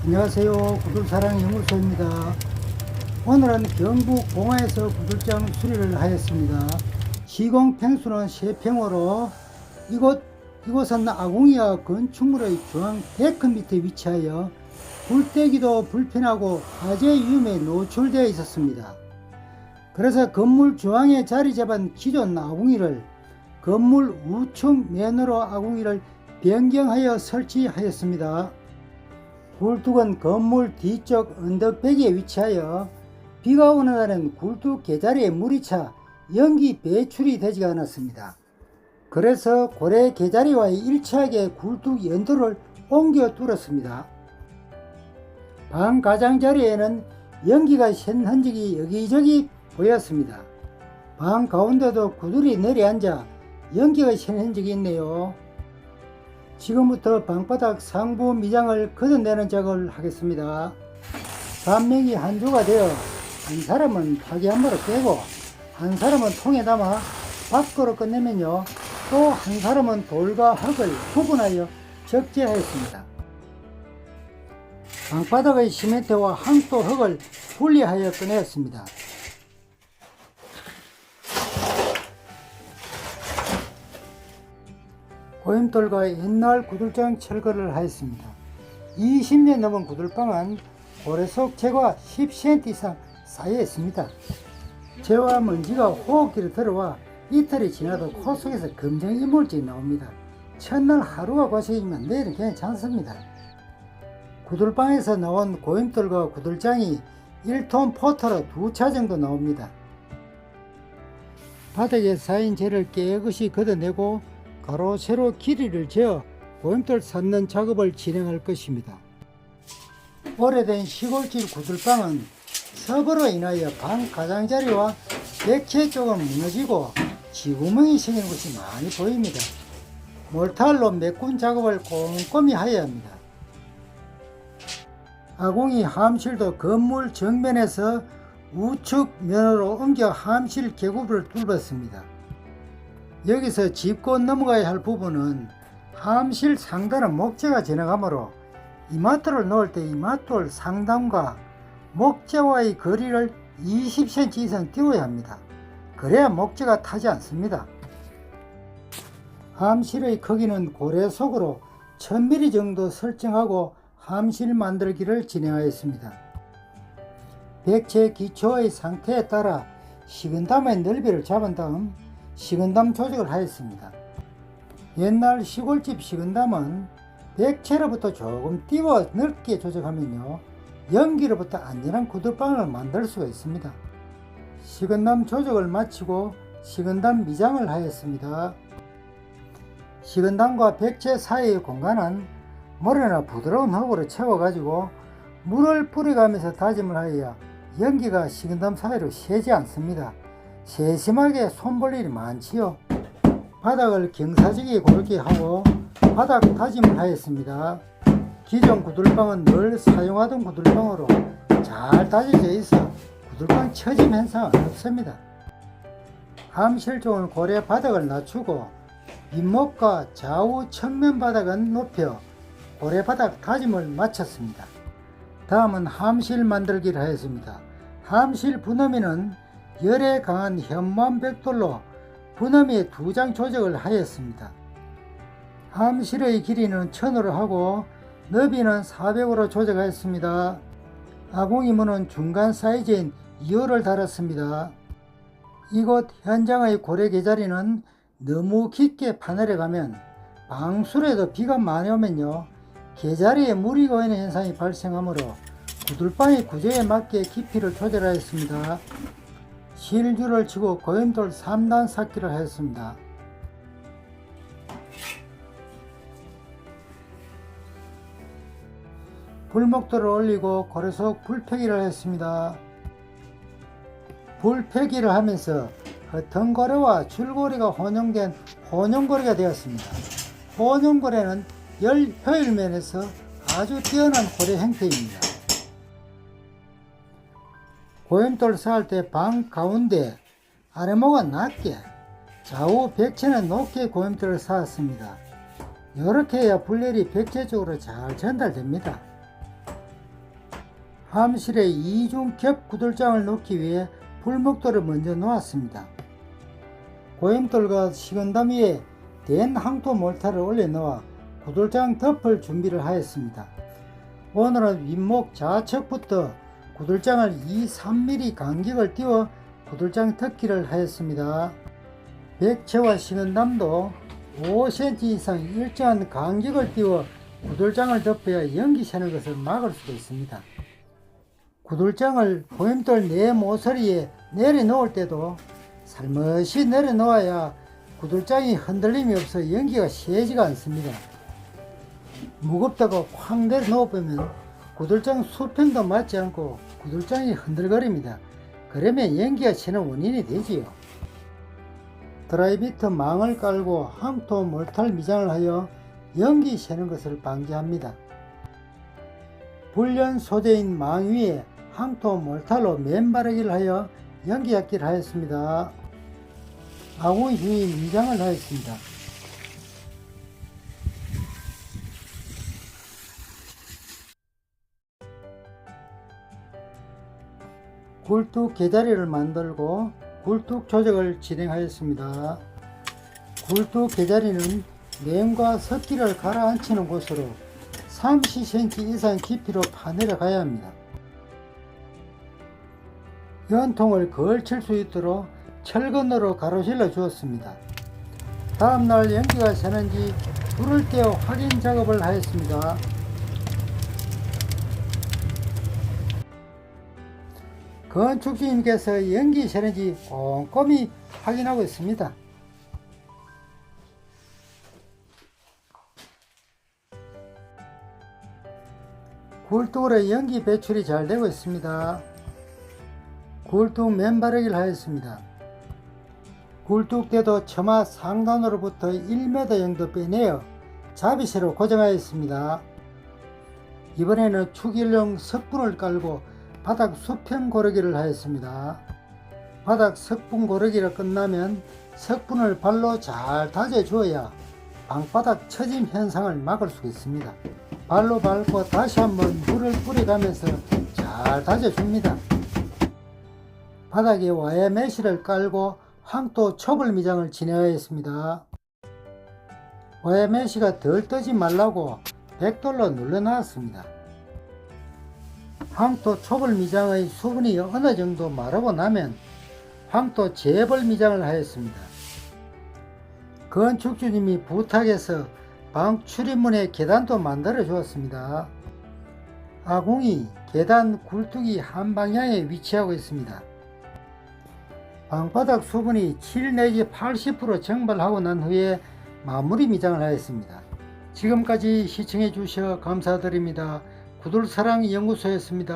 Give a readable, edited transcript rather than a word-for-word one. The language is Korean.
안녕하세요. 구들사랑 연구소입니다. 오늘은 경북 봉화에서 구들장 수리를 하였습니다. 시공 평수는 3평으로 이곳은 아궁이와 건축물의 중앙 데크 밑에 위치하여 불떼기도 불편하고 화재 위험에 노출되어 있었습니다. 그래서 건물 중앙에 자리 잡은 기존 아궁이를 건물 우측 면으로 아궁이를 변경하여 설치하였습니다. 굴뚝은 건물 뒤쪽 언덕배기에 위치하여 비가 오는 날은 굴뚝 개자리에 물이 차 연기 배출이 되지 않았습니다. 그래서 고래 개자리와 일치하게 굴뚝 연도를 옮겨 뚫었습니다. 방 가장자리에는 연기가 샌 흔적이 여기저기 보였습니다. 방 가운데도 구들이 내려앉아 연기가 샌 흔적이 있네요. 지금부터 방바닥 상부 미장을 걷어내는 작업을 하겠습니다. 단명이 한조가 되어 한 사람은 파기 한 마로 빼고 한 사람은 통에 담아 밖으로 끝내면요, 또 한 사람은 돌과 흙을 구분하여 적재하였습니다. 방바닥의 시멘트와 항토 흙을 분리하여 꺼내었습니다. 고임돌과 옛날 구들장 철거를 하였습니다. 20년 넘은 구들방은 고래속 재가 10cm 이상 쌓여 있습니다. 재와 먼지가 호흡기로 들어와 이틀이 지나도 코 속에서 검정 이물질이 나옵니다. 첫날 하루가 고생이면 내일은 괜찮습니다. 구들방에서 나온 고임돌과 구들장이 1톤 포터로 2차 정도 나옵니다. 바닥에 쌓인 재를 깨끗이 걷어내고 가로 세로 길이를 재어 고임돌 쌓는 작업을 진행할 것입니다. 오래된 시골집 구들방은 섭으로 인하여 방 가장자리와 백채 쪽은 무너지고 지구멍이 생긴 곳이 많이 보입니다. 몰탈로 메꾼 작업을 꼼꼼히 하여야 합니다. 아궁이 함실도 건물 정면에서 우측 면으로 옮겨 함실 계급을 뚫었습니다. 여기서 짚고 넘어가야 할 부분은 함실 상단은 목재가 지나가므로 이마트를 놓을 때 이마트를 상단과 목재와의 거리를 20cm 이상 띄워야 합니다. 그래야 목재가 타지 않습니다. 함실의 크기는 고래속으로 1000mm 정도 설정하고 함실 만들기를 진행하였습니다. 백채 기초의 상태에 따라 식은담의 넓이를 잡은 다음 식은담 조직을 하였습니다. 옛날 시골집 식은담은 백채로부터 조금 띄워 넓게 조직하면요, 연기로부터 안전한 구들방을 만들 수가 있습니다. 식은담 조직을 마치고 식은담 미장을 하였습니다. 식은담과 백채 사이의 공간은 모래나 부드러운 흙으로 채워가지고 물을 뿌려가면서 다짐을 하여야 연기가 식은담 사이로 새지 않습니다. 세심하게 손볼 일이 많지요. 바닥을 경사지게 고르게 하고 바닥 다짐을 하였습니다. 기존 구들방은 늘 사용하던 구들방으로 잘 다져져 있어 구들방 처짐 현상은 없습니다. 함실 쪽은 고래 바닥을 낮추고 윗목과 좌우 측면 바닥은 높여 고래 바닥 다짐을 마쳤습니다. 다음은 함실 만들기를 하였습니다. 함실 분허미는 열에 강한 현무암 벽돌로 분허미에 2장 조직을 하였습니다. 함실의 길이는 1000으로 하고 너비는 400으로 조직하였습니다. 아궁이문은 중간 사이즈인 2호를 달았습니다. 이곳 현장의 고래 개자리는 너무 깊게 파내려 가면 방수로에도 비가 많이 오면요, 개자리에 물이 고이는 현상이 발생하므로 구들방의 구조에 맞게 깊이를 조절하였습니다. 실줄을 치고 고임돌 3단 쌓기를 하였습니다. 불목도를 올리고 고래속 불패기를 했습니다. 불패기를 하면서 덩고래와 줄고래가 혼용된 혼용고래가 되었습니다. 혼용고래는 열 효율면에서 아주 뛰어난 고래 형태입니다. 고임돌 쌓을 때 방 가운데 아래모가 낮게, 좌우 백채는 높게 고임돌을 쌓았습니다. 이렇게 해야 분열이 백제 쪽으로 잘 전달됩니다. 함실에 이중 겹 구들장을 놓기 위해 불목돌을 먼저 놓았습니다. 고임돌과 식은담 위에 된 항토 몰타를 올려놓아 구들장 덮을 준비를 하였습니다. 오늘은 윗목 좌측부터 구들장을 2-3mm 간격을 띄워 구들장 덮기를 하였습니다. 백채와 식은담도 5cm 이상 일정한 간격을 띄워 구들장을 덮어야 연기 새는 것을 막을 수가 있습니다. 구들장을 고임돌 내 모서리에 내려놓을 때도 살며시 내려놓아야 구들장이 흔들림이 없어 연기가 새지가 않습니다. 무겁다고 확 내려놓으면 구들장 수평도 맞지 않고 구들장이 흔들거립니다. 그러면 연기가 새는 원인이 되지요. 드라이비트 망을 깔고 항토 몰탈 미장을 하여 연기 새는 것을 방지합니다. 불련 소재인 망 위에 항토 몰탈로 맨바르기를 하여 연기 잡기를 하였습니다. 아궁이 휘 미장을 하였습니다. 굴뚝 개자리를 만들고 굴뚝 조작을 진행하였습니다. 굴뚝 개자리는 램과 석기를 가라앉히는 곳으로 30cm 이상 깊이로 파내려 가야 합니다. 연통을 걸칠 수 있도록 철근으로 가로질러 주었습니다. 다음날 연기가 새는지 불을 떼어 확인 작업을 하였습니다. 건축주님께서 연기 새는지 꼼꼼히 확인하고 있습니다. 굴뚝으로 연기 배출이 잘 되고 있습니다. 굴뚝 맨바르기를 하였습니다. 굴뚝대도 처마 상단으로부터 1m 정도 빼내어 자비쇠로 고정하였습니다. 이번에는 축일용 석분을 깔고 바닥 수평 고르기를 하였습니다. 바닥 석분 고르기가 끝나면 석분을 발로 잘 다져주어야 방바닥 처짐 현상을 막을 수 있습니다. 발로 밟고 다시 한번 물을 뿌려가면서 잘 다져줍니다. 바닥에 와이어 메쉬를 깔고 항토 촛불 미장을 진행하였습니다. 와이어 메쉬가 덜 뜨지 말라고 백돌로 눌러놨습니다. 항토 촛불 미장의 수분이 어느 정도 마르고 나면 항토 재벌 미장을 하였습니다. 건축주님이 부탁해서 방 출입문에 계단도 만들어 주었습니다. 아궁이, 계단, 굴뚝이 한 방향에 위치하고 있습니다. 방바닥 수분이 7 내지 80% 증발하고 난 후에 마무리 미장을 하였습니다. 지금까지 시청해 주셔 감사드립니다. 구들사랑연구소였습니다.